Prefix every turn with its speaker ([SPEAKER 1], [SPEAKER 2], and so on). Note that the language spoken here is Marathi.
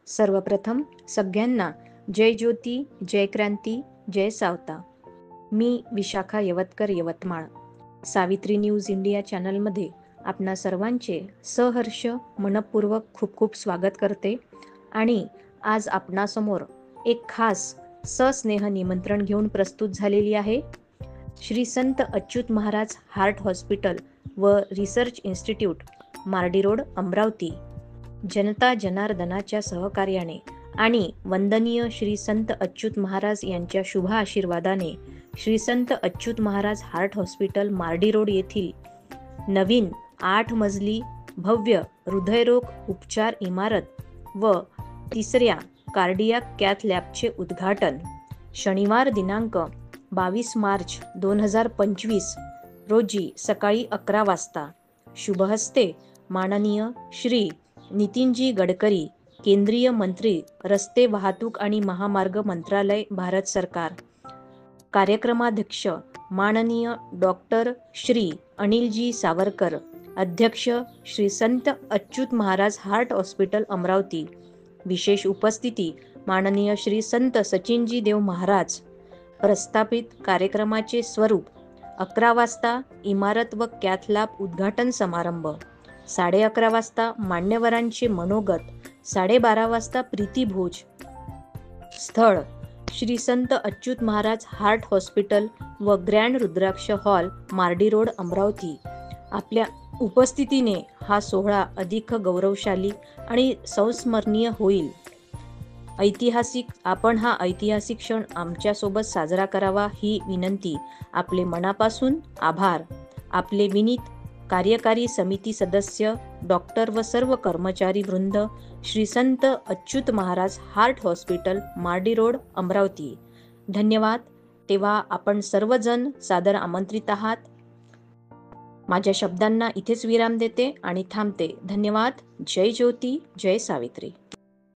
[SPEAKER 1] सर्वप्रथम सगळ्यांना जय ज्योती, जय क्रांती, जय सावता. मी विशाखा यवतकर, यवतमाळ. सावित्री न्यूज इंडिया चॅनलमध्ये आपणा सर्वांचे सहर्ष मनपूर्वक खूप खूप स्वागत करते. आणि आज आपणासमोर एक खास सस्नेह निमंत्रण घेऊन प्रस्तुत झालेली आहे. श्री संत अच्युत महाराज हार्ट हॉस्पिटल व research institute, Mardi road, Amravati, जनता जनार्दनाच्या सहकार्याने आणि वंदनीय श्री संत अच्युत महाराज यांच्या शुभ आशीर्वादाने Shri Sant Achyut Maharaj heart hospital, Mardi road येथील नवीन 8 मजली भव्य हृदयरोग उपचार इमारत व तिसऱ्या कार्डियाक कॅथ लॅबचे उद्घाटन शनिवार दिनांक 22 मार्च 2025 रोजी सकाळी 11 वाजता शुभहस्ते माननीय श्री नितीनजी गडकरी, केंद्रीय मंत्री, रस्ते वाहतूक आणि महामार्ग मंत्रालय, भारत सरकार. कार्यक्रमाध्यक्ष माननीय डॉक्टर श्री अनिलजी सावरकर, अध्यक्ष श्री संत अच्युत महाराज हार्ट हॉस्पिटल, अमरावती. विशेष उपस्थिती माननीय श्री संत सचिनजी देव महाराज. प्रस्थापित कार्यक्रमाचे स्वरूप 11 वाजता इमारत व कॅथ लॅब उद्घाटन समारंभ, 11:30 वाजता मान्यवरांचे मनोगत, 12:30 वाजता प्रीतिभोज. स्थळ श्री संत अच्युत महाराज हार्ट हॉस्पिटल व ग्रँड रुद्राक्ष हॉल, मार्डी रोड, अमरावती. आपल्या उपस्थितीने हा सोहळा अधिक गौरवशाली आणि संस्मरणीय होईल. आपण हा ऐतिहासिक क्षण आमच्यासोबत साजरा करावा ही विनंती. आपले मनापासून आभार. आपले विनीत कार्यकारी समिती सदस्य, डॉक्टर व सर्व कर्मचारी वृंद, Shri Sant Achyut Maharaj heart hospital, Mardi road, Amravati. धन्यवाद. तेव्हा आपण सर्वजण सादर आमंत्रित आहात. माझ्या शब्दांना इथेच विराम देते आणि थांबते. धन्यवाद. जय ज्योती, जय सावित्री.